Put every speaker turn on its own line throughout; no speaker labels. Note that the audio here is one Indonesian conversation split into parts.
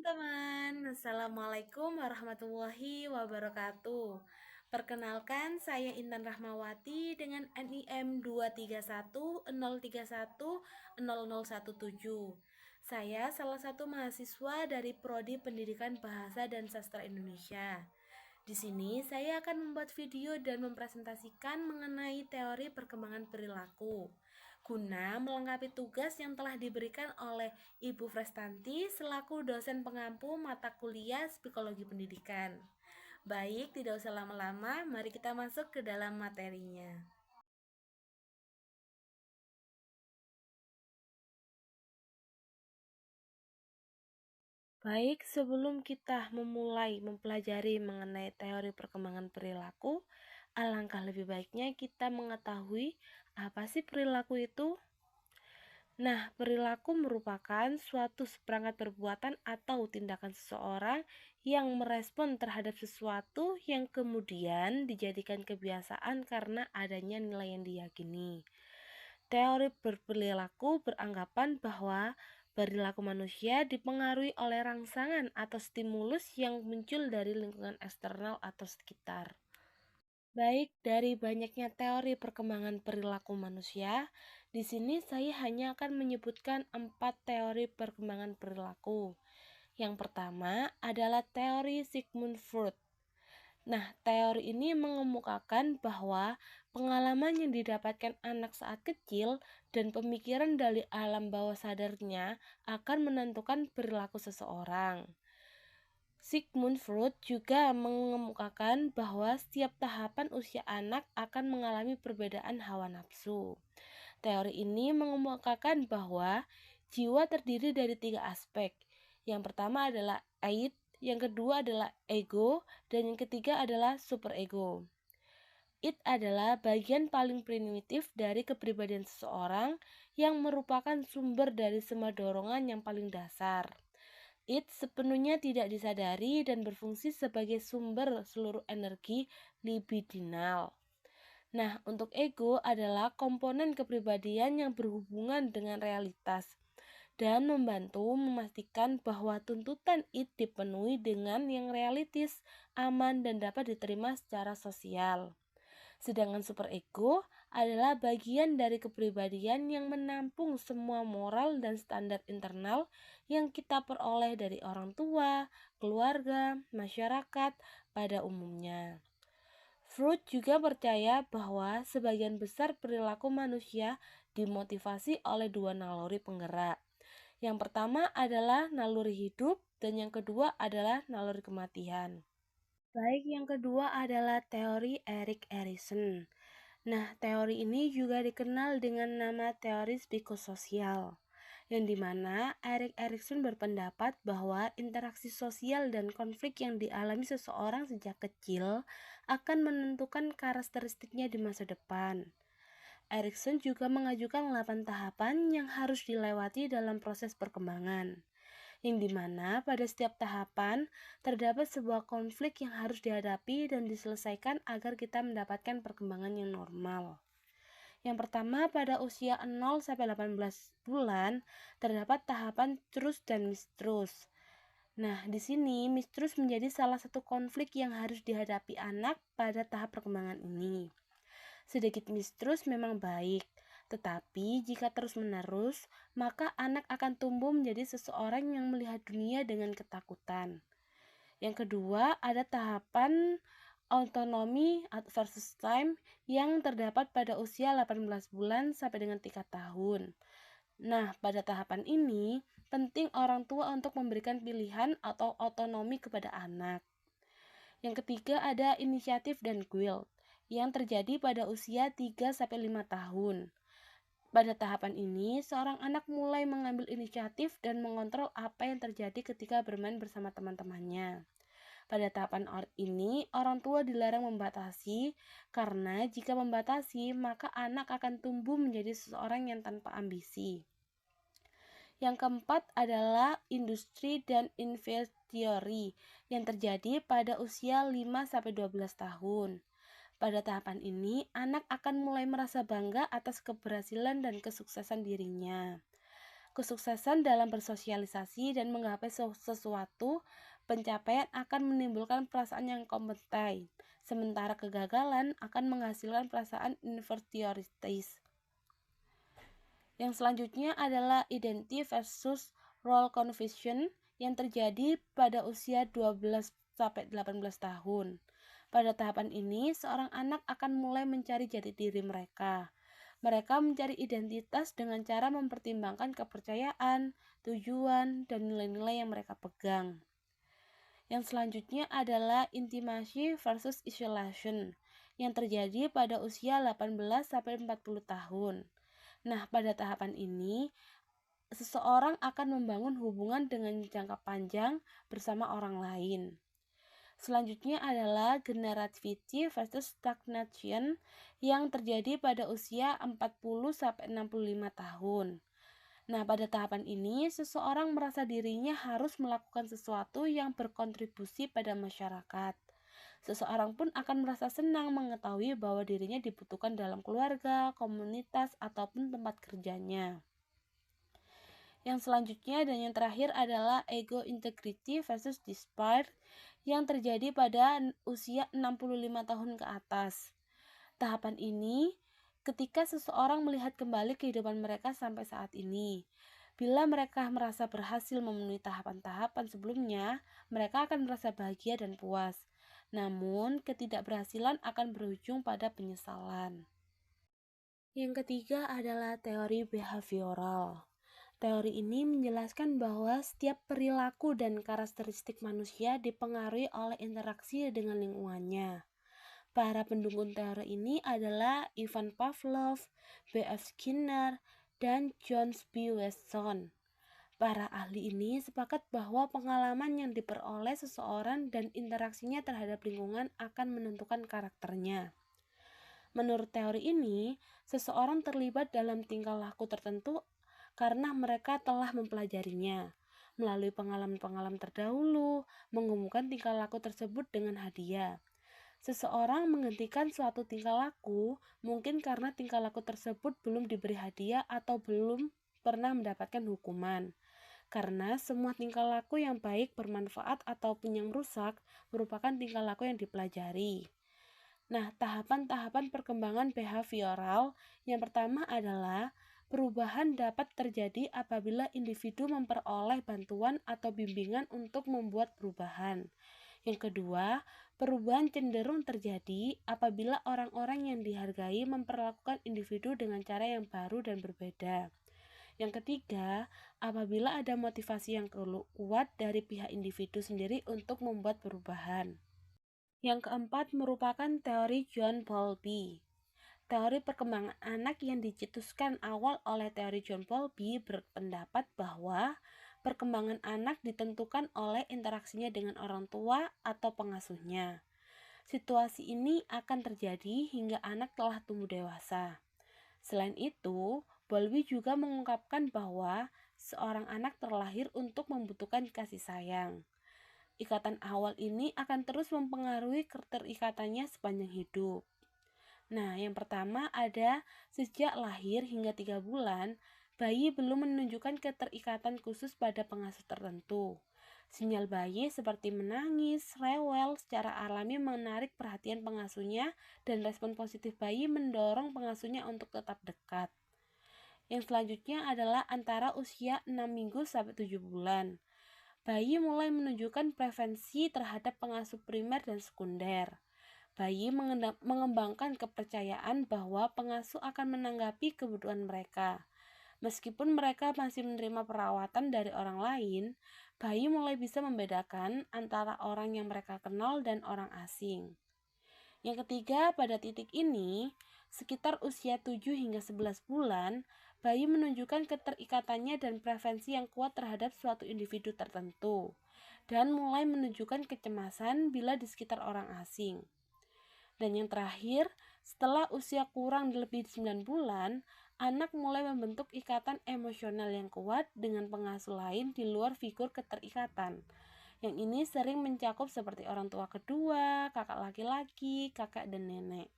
teman-teman, Assalamualaikum warahmatullahi wabarakatuh. Perkenalkan, saya Intan Rahmawati dengan NIM 23103100117. Saya salah satu mahasiswa dari Prodi Pendidikan Bahasa dan Sastra Indonesia. Di sini saya akan membuat video dan mempresentasikan mengenai teori perkembangan perilaku guna melengkapi tugas yang telah diberikan oleh Ibu Frestanti selaku dosen pengampu mata kuliah Psikologi Pendidikan. Baik, tidak usah lama-lama, mari kita masuk ke dalam materinya. Baik, sebelum kita memulai mempelajari mengenai teori perkembangan perilaku, alangkah lebih baiknya kita mengetahui apa sih perilaku itu. Nah, perilaku merupakan suatu seperangkat perbuatan atau tindakan seseorang yang merespon terhadap sesuatu yang kemudian dijadikan kebiasaan karena adanya nilai yang diyakini. Teori berperilaku beranggapan bahwa perilaku manusia dipengaruhi oleh rangsangan atau stimulus yang muncul dari lingkungan eksternal atau sekitar. Baik, dari banyaknya teori perkembangan perilaku manusia, di sini saya hanya akan menyebutkan 4 teori perkembangan perilaku. Yang pertama adalah teori Sigmund Freud. Nah, teori ini mengemukakan bahwa pengalaman yang didapatkan anak saat kecil dan pemikiran dari alam bawah sadarnya akan menentukan perilaku seseorang. Sigmund Freud juga mengemukakan bahwa setiap tahapan usia anak akan mengalami perbedaan hawa nafsu. Teori ini mengemukakan bahwa jiwa terdiri dari 3 aspek. Yang pertama adalah id, yang kedua adalah ego, dan yang ketiga adalah superego. Id adalah bagian paling primitif dari kepribadian seseorang yang merupakan sumber dari semua dorongan yang paling dasar. Id sepenuhnya tidak disadari dan berfungsi sebagai sumber seluruh energi libidinal. Nah, untuk ego adalah komponen kepribadian yang berhubungan dengan realitas dan membantu memastikan bahwa tuntutan id dipenuhi dengan yang realistis, aman, dan dapat diterima secara sosial. Sedangkan superego adalah bagian dari kepribadian yang menampung semua moral dan standar internal yang kita peroleh dari orang tua, keluarga, masyarakat pada umumnya. Freud juga percaya bahwa sebagian besar perilaku manusia dimotivasi oleh 2 naluri penggerak. Yang pertama adalah naluri hidup dan yang kedua adalah naluri kematian. Baik, yang kedua adalah teori Erik Erikson. Nah, teori ini juga dikenal dengan nama teori psikososial, yang dimana Erik Erikson berpendapat bahwa interaksi sosial dan konflik yang dialami seseorang sejak kecil akan menentukan karakteristiknya di masa depan. Erikson juga mengajukan 8 tahapan yang harus dilewati dalam proses perkembangan, yang dimana pada setiap tahapan terdapat sebuah konflik yang harus dihadapi dan diselesaikan agar kita mendapatkan perkembangan yang normal. Yang pertama, pada usia 0-18 bulan terdapat tahapan trus dan mistrust. Nah, di sini mistrust menjadi salah satu konflik yang harus dihadapi anak pada tahap perkembangan ini. Sedikit mistrust memang baik, tetapi jika terus-menerus, maka anak akan tumbuh menjadi seseorang yang melihat dunia dengan ketakutan. Yang kedua, ada tahapan autonomi versus time yang terdapat pada usia 18 bulan sampai dengan 3 tahun. Nah, pada tahapan ini, penting orang tua untuk memberikan pilihan atau otonomi kepada anak. Yang ketiga ada inisiatif dan guilt yang terjadi pada usia 3-5 tahun. Pada tahapan ini, seorang anak mulai mengambil inisiatif dan mengontrol apa yang terjadi ketika bermain bersama teman-temannya. Pada tahapan ini, orang tua dilarang membatasi karena jika membatasi, maka anak akan tumbuh menjadi seseorang yang tanpa ambisi. Yang keempat adalah industri dan invest theory yang terjadi pada usia 5-12 tahun. Pada tahapan ini, anak akan mulai merasa bangga atas keberhasilan dan kesuksesan dirinya. Kesuksesan dalam bersosialisasi dan menggapai sesuatu pencapaian akan menimbulkan perasaan yang kompeten, sementara kegagalan akan menghasilkan perasaan inferioritas. Yang selanjutnya adalah identity versus role confusion yang terjadi pada usia 12-18 tahun. Pada tahapan ini, seorang anak akan mulai mencari jati diri mereka. Mereka mencari identitas dengan cara mempertimbangkan kepercayaan, tujuan, dan nilai-nilai yang mereka pegang. Yang selanjutnya adalah intimacy versus isolation yang terjadi pada usia 18-40 tahun. Nah, pada tahapan ini, seseorang akan membangun hubungan dengan jangka panjang bersama orang lain. Selanjutnya adalah generativity versus stagnation yang terjadi pada usia 40-65 tahun. Nah, pada tahapan ini, seseorang merasa dirinya harus melakukan sesuatu yang berkontribusi pada masyarakat. Seseorang pun akan merasa senang mengetahui bahwa dirinya dibutuhkan dalam keluarga, komunitas, ataupun tempat kerjanya. Yang selanjutnya dan yang terakhir adalah ego integrity versus despair yang terjadi pada usia 65 tahun ke atas. Tahapan ini ketika seseorang melihat kembali kehidupan mereka sampai saat ini. Bila mereka merasa berhasil memenuhi tahapan-tahapan sebelumnya, mereka akan merasa bahagia dan puas. Namun, ketidakberhasilan akan berujung pada penyesalan. Yang ketiga adalah teori behavioral. Teori ini menjelaskan bahwa setiap perilaku dan karakteristik manusia dipengaruhi oleh interaksi dengan lingkungannya. Para pendukung teori ini adalah Ivan Pavlov, B.F. Skinner, dan John B. Weston. Para ahli ini sepakat bahwa pengalaman yang diperoleh seseorang dan interaksinya terhadap lingkungan akan menentukan karakternya. Menurut teori ini, seseorang terlibat dalam tingkah laku tertentu karena mereka telah mempelajarinya. Melalui pengalaman-pengalaman terdahulu, mengumumkan tingkah laku tersebut dengan hadiah. Seseorang menghentikan suatu tingkah laku mungkin karena tingkah laku tersebut belum diberi hadiah atau belum pernah mendapatkan hukuman. Karena semua tingkah laku yang baik, bermanfaat, ataupun yang merusak merupakan tingkah laku yang dipelajari. Nah, tahapan-tahapan perkembangan behavioral yang pertama adalah perubahan dapat terjadi apabila individu memperoleh bantuan atau bimbingan untuk membuat perubahan. Yang kedua, perubahan cenderung terjadi apabila orang-orang yang dihargai memperlakukan individu dengan cara yang baru dan berbeda. Yang ketiga, apabila ada motivasi yang kuat dari pihak individu sendiri untuk membuat perubahan. Yang keempat merupakan teori John Bowlby. Teori perkembangan anak yang dicetuskan awal oleh teori John Bowlby berpendapat bahwa perkembangan anak ditentukan oleh interaksinya dengan orang tua atau pengasuhnya. Situasi ini akan terjadi hingga anak telah tumbuh dewasa. Selain itu, Bowlby juga mengungkapkan bahwa seorang anak terlahir untuk membutuhkan kasih sayang. Ikatan awal ini akan terus mempengaruhi keterikatannya sepanjang hidup. Nah, yang pertama ada sejak lahir hingga 3 bulan, bayi belum menunjukkan keterikatan khusus pada pengasuh tertentu. Sinyal bayi seperti menangis, rewel secara alami menarik perhatian pengasuhnya dan respon positif bayi mendorong pengasuhnya untuk tetap dekat. Yang selanjutnya adalah antara usia 6 minggu sampai 7 bulan. Bayi mulai menunjukkan preferensi terhadap pengasuh primer dan sekunder. Bayi mengembangkan kepercayaan bahwa pengasuh akan menanggapi kebutuhan mereka. Meskipun mereka masih menerima perawatan dari orang lain, bayi mulai bisa membedakan antara orang yang mereka kenal dan orang asing. Yang ketiga, pada titik ini, sekitar usia 7 hingga 11 bulan, bayi menunjukkan keterikatannya dan preferensi yang kuat terhadap suatu individu tertentu, dan mulai menunjukkan kecemasan bila di sekitar orang asing. Dan yang terakhir, setelah usia kurang lebih 9 bulan, anak mulai membentuk ikatan emosional yang kuat dengan pengasuh lain di luar figur keterikatan. Yang ini sering mencakup seperti orang tua kedua, kakak laki-laki, kakak dan nenek.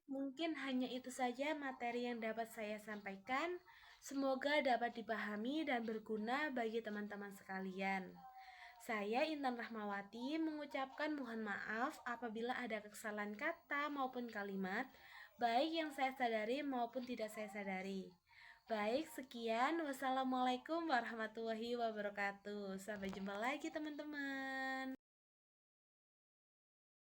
Mungkin hanya itu saja materi yang dapat saya sampaikan. Semoga dapat dipahami dan berguna bagi teman-teman sekalian. Saya Intan Rahmawati mengucapkan mohon maaf apabila ada kesalahan kata maupun kalimat, baik yang saya sadari maupun tidak saya sadari. Baik, sekian. Wassalamualaikum warahmatullahi wabarakatuh. Sampai jumpa lagi teman-teman.